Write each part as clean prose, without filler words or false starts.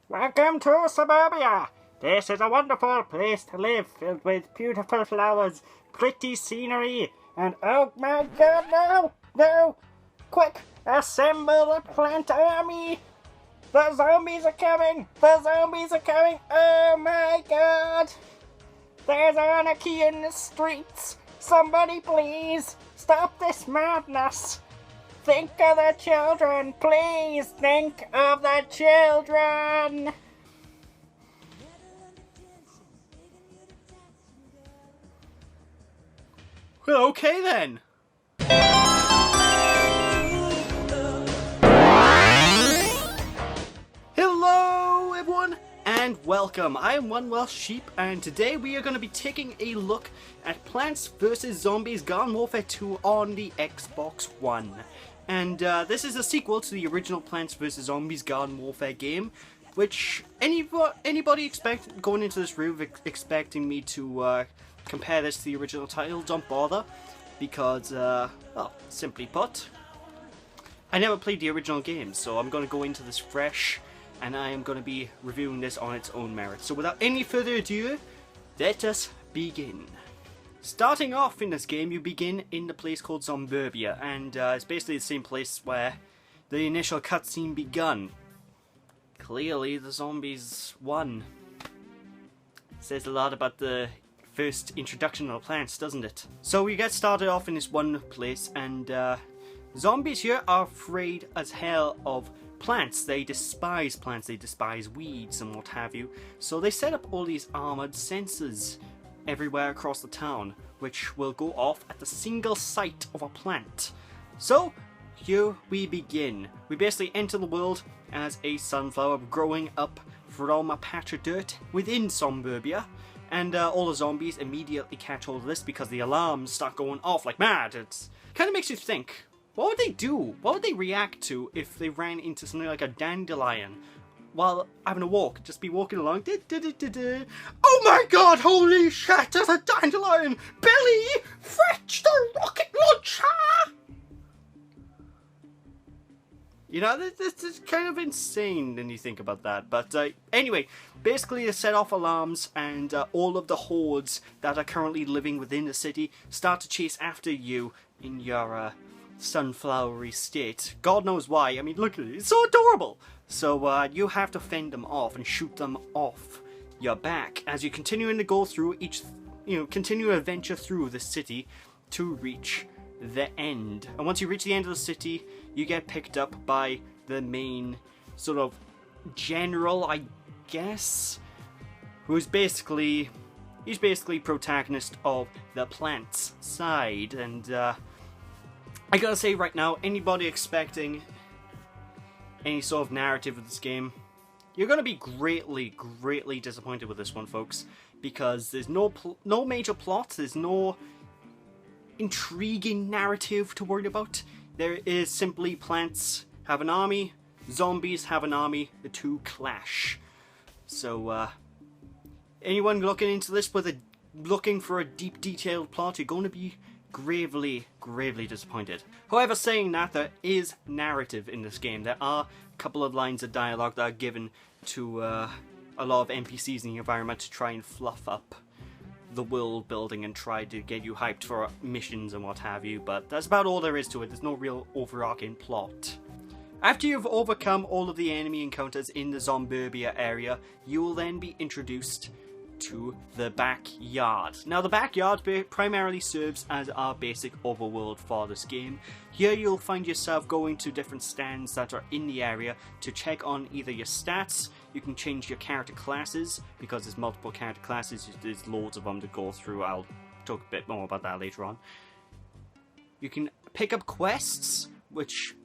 Welcome to suburbia! This is a wonderful place to live, filled with beautiful flowers, pretty scenery, and oh my god, no! No! Quick! Assemble the plant army! The zombies are coming! The zombies are coming! Oh my god! There's anarchy in the streets! Somebody please! Stop this madness! Think of the children! Please think of the children! Well, okay then. Hello everyone and welcome. I am One Welsh Sheep and today we are going to be taking a look at Plants vs Zombies Garden Warfare 2 on the Xbox One. And this is a sequel to the original Plants vs Zombies Garden Warfare game, which anybody going into this review expecting me to compare this to the original title, don't bother, because, well, simply put, I never played the original game, so I'm going to go into this fresh, and I am going to be reviewing this on its own merit. So without any further ado, let us begin. Starting off in this game, you begin in the place called Zomburbia, and it's basically the same place where the initial cutscene begun. Clearly, the zombies won. Says a lot about the first introduction of the plants, doesn't it? So we get started off in this one place, and zombies here are afraid as hell of plants. They despise plants, they despise weeds and what have you. So they set up all these armored sensors everywhere across the town, which will go off at the single sight of a plant. So here we begin. We basically enter the world as a sunflower growing up from a patch of dirt within Zomburbia. And all the zombies immediately catch hold of this because the alarms start going off like mad. It kind of makes you think, what would they do? What would they react to if they ran into something like a dandelion while having a walk? Just be walking along. Oh my god, holy shit, there's a dandelion! Billy, fetch the rocket launcher! You know, this is kind of insane when you think about that. But anyway, basically they set off alarms and all of the hordes that are currently living within the city start to chase after you in your sunflowery state. God knows why. I mean, look at it. It's so adorable. So you have to fend them off and shoot them off your back as you continue to go through continue to adventure through the city to reach the end. And once you reach the end of the city, you get picked up by the main sort of general, I guess, he's basically protagonist of the plants side. And I gotta say right now, anybody expecting any sort of narrative of this game, you're gonna be greatly disappointed with this one, folks, because there's no major plot, there's no intriguing narrative to worry about. There is simply plants have an army, zombies have an army, the two clash. So anyone looking into this looking for a deep detailed plot, you're going to be gravely disappointed. However, saying that, there is narrative in this game. There are a couple of lines of dialogue that are given to a lot of NPCs in the environment to try and fluff up the world building and try to get you hyped for missions and what have you, but that's about all there is to it. There's no real overarching plot. After you've overcome all of the enemy encounters in the Zomburbia area, you will then be introduced to the backyard. Now the backyard primarily serves as our basic overworld for this game. Here you'll find yourself going to different stands that are in the area to check on either your stats. You can change your character classes because there's multiple character classes, there's loads of them to go through. I'll talk a bit more about that later on. You can pick up quests, which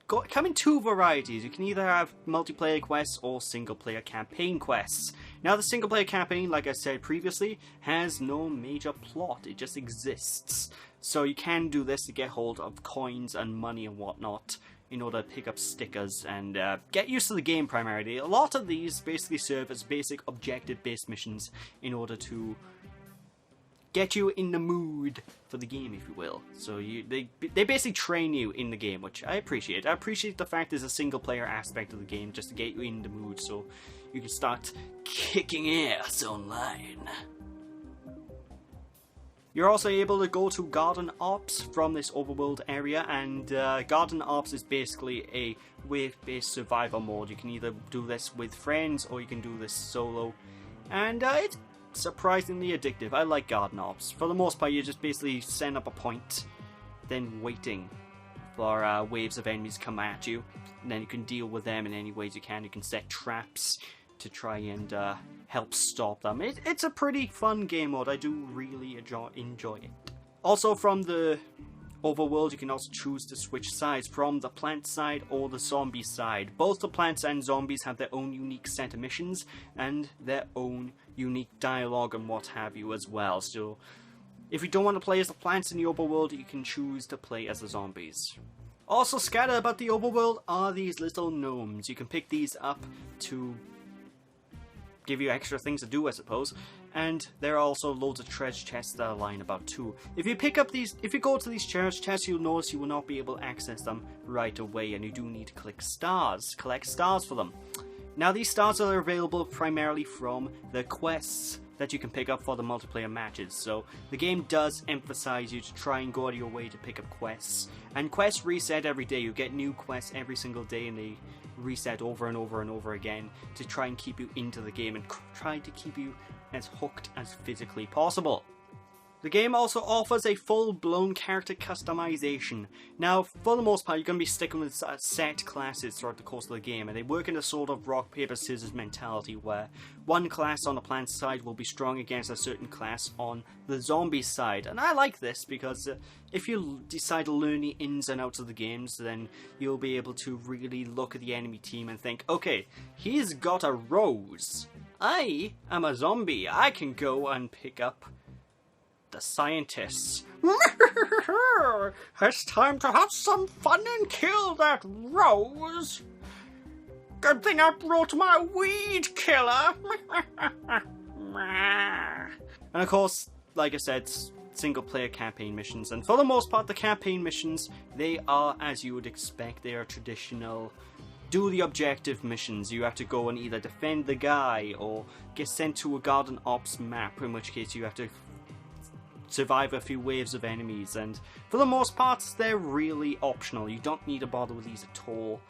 come in two varieties. You can either have multiplayer quests or single player campaign quests. Now the single player campaign, like I said previously, has no major plot, it just exists. So you can do this to get hold of coins and money and whatnot in order to pick up stickers and get used to the game primarily. A lot of these basically serve as basic objective based missions in order to get you in the mood for the game, if you will. So they basically train you in the game, which I appreciate. I appreciate the fact there's a single player aspect of the game just to get you in the mood so you can start kicking ass online. You're also able to go to Garden Ops from this overworld area, and Garden Ops is basically a wave-based survival mode. You can either do this with friends or you can do this solo, and it's surprisingly addictive. I like Garden Ops. For the most part, you just basically set up a point, then waiting for waves of enemies to come at you, and then you can deal with them in any ways you can. You can set traps to try and help stop them. It's a pretty fun game mode. I do really enjoy it. Also, from the overworld, you can also choose to switch sides from the plant side or the zombie side. Both the plants and zombies have their own unique set of missions and their own unique dialogue and what have you as well. So if you don't want to play as the plants in the overworld, you can choose to play as the zombies. Also scattered about the overworld are these little gnomes. You can pick these up to give you extra things to do, I suppose, and there are also loads of treasure chests that are lying about too. If you go to these treasure chests, you'll notice you will not be able to access them right away, and you do need to collect stars for them. Now, these stars are available primarily from the quests that you can pick up for the multiplayer matches, so the game does emphasize you to try and go out of your way to pick up quests, and quests reset every day. You get new quests every single day, and they reset over and over and over again to try and keep you into the game and try to keep you as hooked as physically possible. The game also offers a full-blown character customization. Now, for the most part, you're going to be sticking with set classes throughout the course of the game, and they work in a sort of rock, paper, scissors mentality where one class on the plant side will be strong against a certain class on the zombie side. And I like this because if you decide to learn the ins and outs of the games, then you'll be able to really look at the enemy team and think, okay, he's got a rose. I am a zombie. I can go and pick up the scientists. It's time to have some fun and kill that rose. Good thing I brought my weed killer. And of course, like I said, single player campaign missions, and for the most part the campaign missions, they are as you would expect. They are traditional do the objective missions. You have to go and either defend the guy or get sent to a Garden Ops map, in which case you have to survive a few waves of enemies, and for the most part they're really optional. You don't need to bother with these at all,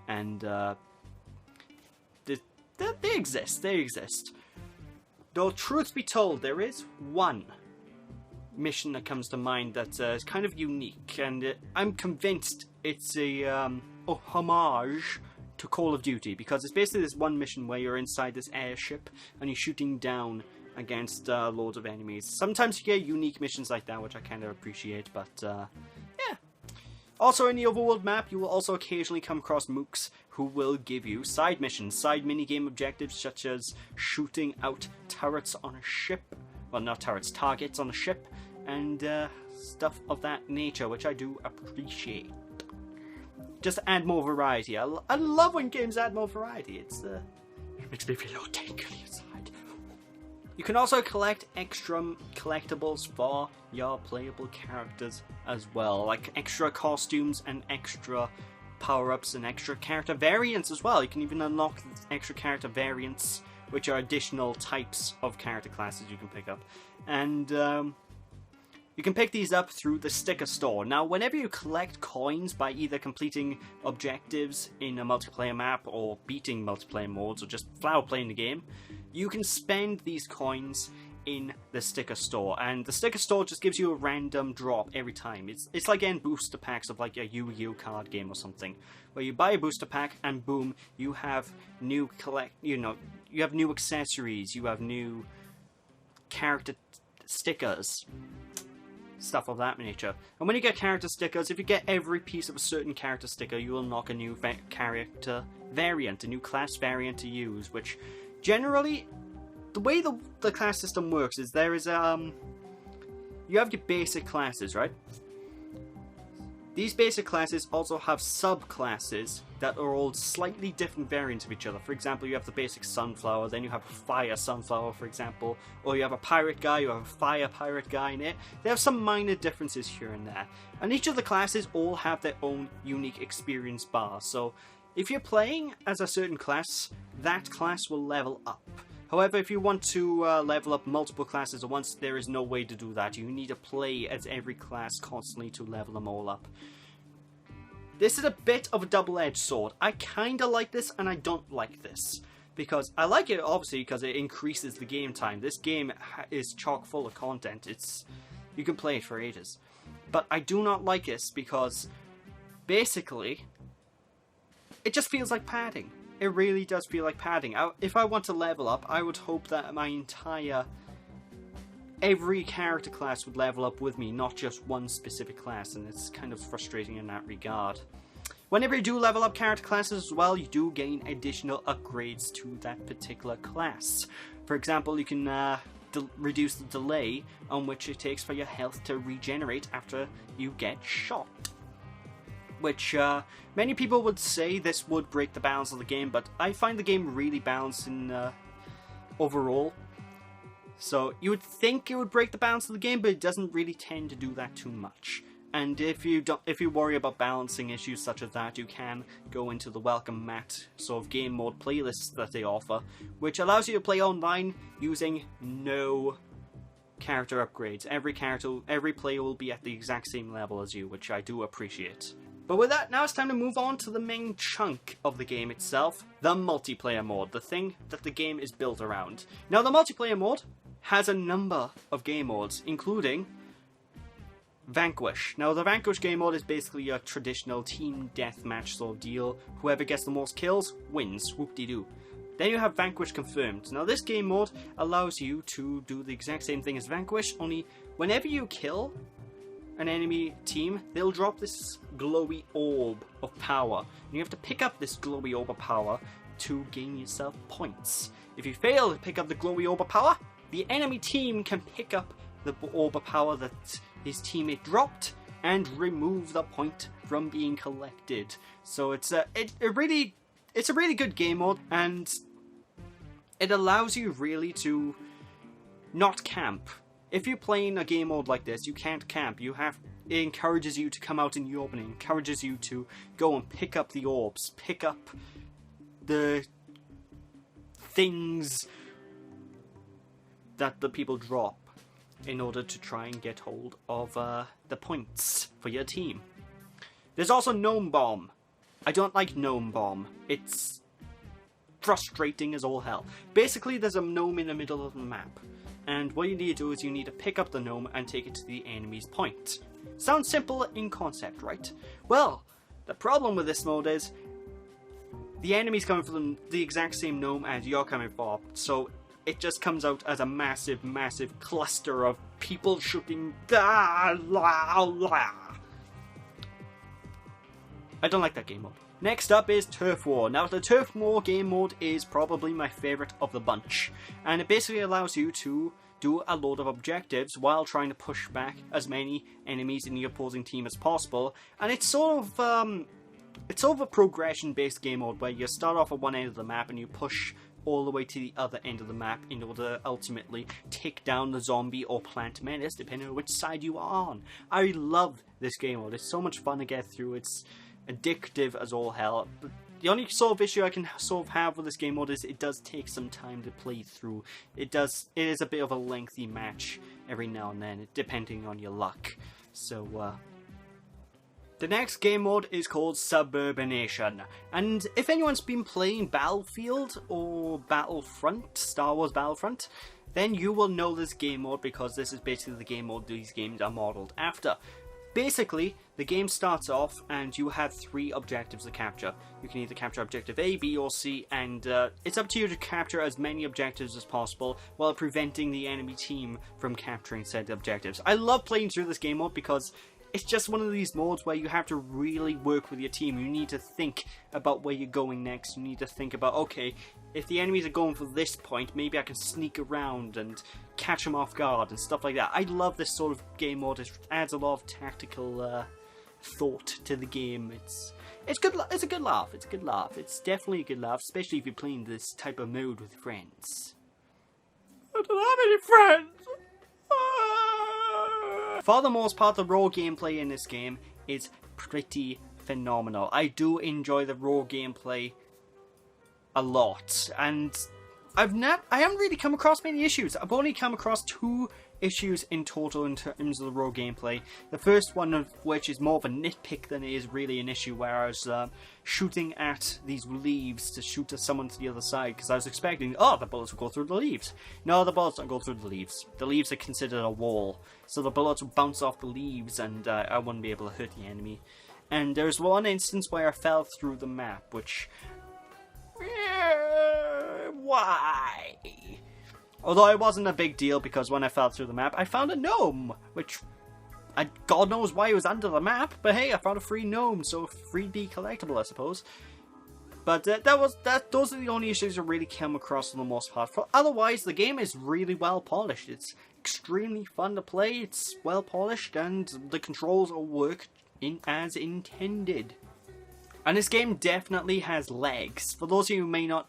and they exist. Though truth be told, there is one mission that comes to mind that's kind of unique, and I'm convinced it's a homage to Call of Duty, because it's basically this one mission where you're inside this airship and you're shooting down against loads of enemies. Sometimes you get unique missions like that, which I kind of appreciate, but yeah. Also in the overworld map, you will also occasionally come across mooks who will give you side missions, side minigame objectives, such as shooting out turrets on a ship. Well, not turrets, targets on a ship, and stuff of that nature, which I do appreciate. Just to add more variety. I love when games add more variety. It makes me feel all tingly inside. You can also collect extra collectibles for your playable characters as well, like extra costumes and extra power-ups and extra character variants as well. You can even unlock extra character variants, which are additional types of character classes you can pick up. And you can pick these up through the sticker store. Now, whenever you collect coins by either completing objectives in a multiplayer map or beating multiplayer modes or just flat playing the game, you can spend these coins in the sticker store, and the sticker store just gives you a random drop every time. It's like getting booster packs of like a Yu-Gi-Oh card game or something, where you buy a booster pack and boom, you have new you have new accessories, you have new character stickers, stuff of that nature. And when you get character stickers, if you get every piece of a certain character sticker, you will unlock a new character variant, a new class variant to use, which generally, the way the class system works is there is you have your basic classes, right? These basic classes also have subclasses that are all slightly different variants of each other. For example, you have the basic sunflower, then you have a fire sunflower, for example, or you have a pirate guy, you have a fire pirate guy in it. They have some minor differences here and there. And each of the classes all have their own unique experience bar. So if you're playing as a certain class, that class will level up. However, if you want to level up multiple classes at once, there is no way to do that. You need to play as every class constantly to level them all up. This is a bit of a double-edged sword. I kinda like this and I don't like this. Because I like it, obviously, because it increases the game time. This game is chock full of content. You can play it for ages. But I do not like this because, basically, it just feels like padding. It really does feel like padding. If I want to level up, I would hope that every character class would level up with me, not just one specific class, and it's kind of frustrating in that regard. Whenever you do level up character classes as well, you do gain additional upgrades to that particular class. For example, you can reduce the delay on which it takes for your health to regenerate after you get shot. Which many people would say this would break the balance of the game, but I find the game really balanced overall. So you would think it would break the balance of the game, but it doesn't really tend to do that too much. And if you worry about balancing issues such as that, you can go into the Welcome Mat sort of game mode playlists that they offer, which allows you to play online using no character upgrades. Every player will be at the exact same level as you, which I do appreciate. But with that, now it's time to move on to the main chunk of the game itself, the multiplayer mode, the thing that the game is built around. Now, the multiplayer mode has a number of game modes, including Vanquish. Now, the Vanquish game mode is basically a traditional team deathmatch sort of deal. Whoever gets the most kills wins, whoop-de-doo. Then you have Vanquish Confirmed. Now, this game mode allows you to do the exact same thing as Vanquish, only whenever you kill an enemy team, they'll drop this glowy orb of power. And you have to pick up this glowy orb of power to gain yourself points. If you fail to pick up the glowy orb of power, the enemy team can pick up the orb of power that his teammate dropped and remove the point from being collected. So it's a really good game mode, and it allows you really to not camp. If you're playing a game mode like this, you can't camp. It encourages you to come out in the open. It encourages you to go and pick up the orbs, pick up the things that the people drop in order to try and get hold of the points for your team. There's also Gnome Bomb. I don't like Gnome Bomb. It's frustrating as all hell. Basically, there's a gnome in the middle of the map, and what you need to do is you need to pick up the gnome and take it to the enemy's point. Sounds simple in concept, right? Well, the problem with this mode is the enemy's coming from the exact same gnome as you're coming for, so it just comes out as a massive, massive cluster of people shooting. I don't like that game mode. Next up is Turf War. Now, the Turf War game mode is probably my favourite of the bunch, and it basically allows you to do a load of objectives while trying to push back as many enemies in the opposing team as possible. And it's sort of a progression-based game mode where you start off at one end of the map and you push all the way to the other end of the map in order to ultimately take down the zombie or plant menace, depending on which side you are on. I love this game mode. It's so much fun to get through. It's addictive as all hell. But the only sort of issue I can sort of have with this game mode is it does take some time to play through. It is a bit of a lengthy match every now and then, depending on your luck. So, the next game mode is called Suburbanation, and if anyone's been playing Battlefield or Battlefront, Star Wars Battlefront, then you will know this game mode because this is basically the game mode these games are modeled after. Basically, the game starts off and you have 3 objectives to capture. You can either capture objective A, B, or C, and it's up to you to capture as many objectives as possible while preventing the enemy team from capturing said objectives. I love playing through this game mode because it's just one of these modes where you have to really work with your team. You need to think about where you're going next. You need to think about, okay, if the enemies are going for this point, maybe I can sneak around and catch them off guard and stuff like that. I love this sort of game mode. It adds a lot of tactical thought to the game. It's good. It's a good laugh. It's a good laugh. It's definitely a good laugh, especially if you're playing this type of mode with friends. I don't have any friends. For the most part, the raw gameplay in this game is pretty phenomenal. I do enjoy the raw gameplay a lot, and I haven't really come across many issues. I've only come across 2 issues in total in terms of the raw gameplay. The first one of which is more of a nitpick than it is really an issue, where I was shooting at these leaves to shoot at someone to the other side, because I was expecting, oh, the bullets will go through the leaves. No, the bullets don't go through the leaves. The leaves are considered a wall, so the bullets will bounce off the leaves and I wouldn't be able to hurt the enemy. And there's one instance where I fell through the map, which... why? Although it wasn't a big deal, because when I fell through the map, I found a gnome, which, God knows why it was under the map, but hey, I found a free gnome, so freebie collectible, I suppose. But those are the only issues I really came across for the most part. Otherwise, the game is really well polished. It's extremely fun to play, it's well polished, and the controls all work as intended. And this game definitely has legs. For those of you who may not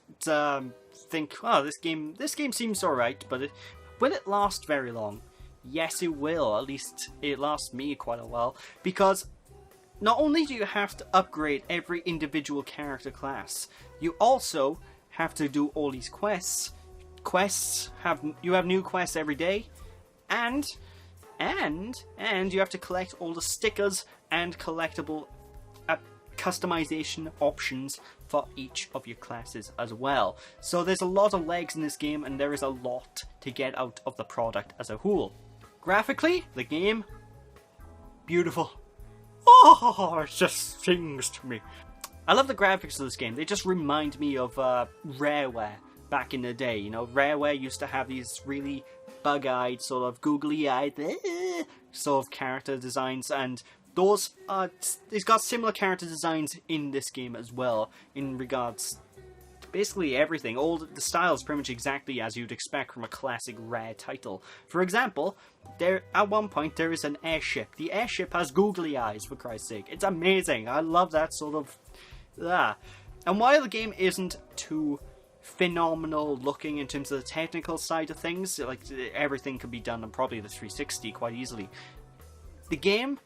think, oh, this game seems alright, but will it last very long? Yes, it will. At least it lasts me quite a while. Because not only do you have to upgrade every individual character class, you also have to do all these quests. You have new quests every day, and you have to collect all the stickers and collectible customization options for each of your classes as well. So there's a lot of legs in this game, and there is a lot to get out of the product as a whole. Graphically, the game, beautiful. Oh, it just sings to me. I love the graphics of this game. They just remind me of Rareware back in the day. You know, Rareware used to have these really bug-eyed, sort of googly-eyed sort of character designs, and it's got similar character designs in this game as well, in regards to basically everything. All the style is pretty much exactly as you'd expect from a classic Rare title. For example, at one point there is an airship. The airship has googly eyes, for Christ's sake. It's amazing. I love that sort of... And while the game isn't too phenomenal looking in terms of the technical side of things, like everything could be done on probably the 360 quite easily, the game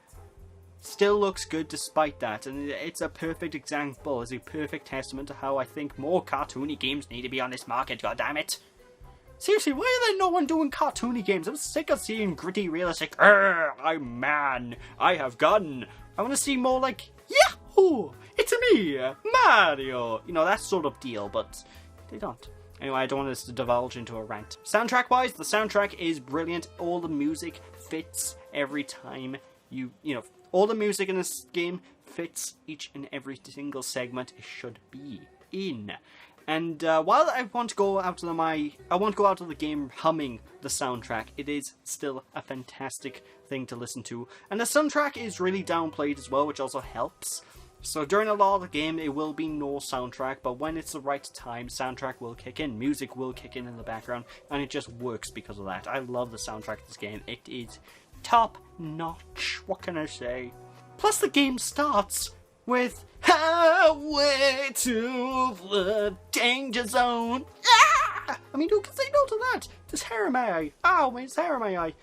still looks good despite that, and it's a perfect example, it's a perfect testament to how I think more cartoony games need to be on this market, goddammit. Seriously, why are there no one doing cartoony games? I'm sick of seeing gritty, realistic, I'm man, I have gun. I want to see more like, Yahoo! It's me, Mario! You know, that sort of deal, but they don't. Anyway, I don't want this to divulge into a rant. Soundtrack-wise, the soundtrack is brilliant. All the music fits every time you know, all the music in this game fits each and every single segment it should be in. And while I won't go out of the game humming the soundtrack, it is still a fantastic thing to listen to. And the soundtrack is really downplayed as well, which also helps. So during a lot of the game, it will be no soundtrack, but when it's the right time, soundtrack will kick in, music will kick in the background, and it just works because of that. I love the soundtrack of this game. It is top notch. What can I say? Plus, the game starts with "Highway to the Danger Zone." Ah! I mean, who can say no to that? There's hair in my eye. Oh, there's hair in my eye.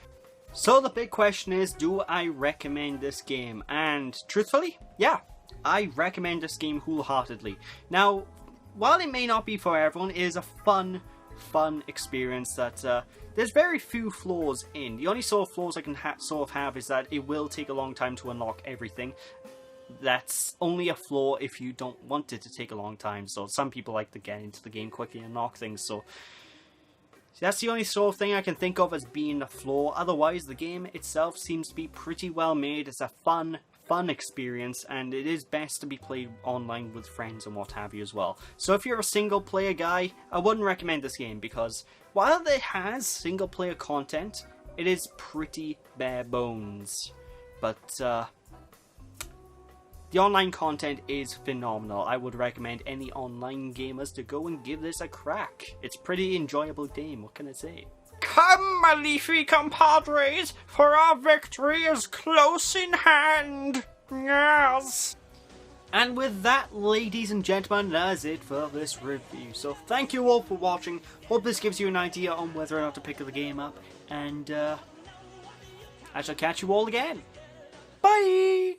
So the big question is, do I recommend this game? And truthfully, yeah, I recommend this game wholeheartedly. Now, while it may not be for everyone, it is a fun experience that there's very few flaws in. The only sort of flaws I can sort of have is that it will take a long time to unlock everything. That's only a flaw if you don't want it to take a long time. So some people like to get into the game quickly and unlock things. So that's the only sort of thing I can think of as being a flaw. Otherwise, the game itself seems to be pretty well made. It's a fun experience, and it is best to be played online with friends and what have you as well. So if you're a single player guy, I wouldn't recommend this game, because while it has single player content, it is pretty bare bones. But the online content is phenomenal. I would recommend any online gamers to go and give this a crack. It's a pretty enjoyable game, what can I say? Come, my leafy compadres, for our victory is close in hand! Yes. And with that, ladies and gentlemen, that's it for this review. So thank you all for watching. Hope this gives you an idea on whether or not to pick the game up. And I shall catch you all again. Bye!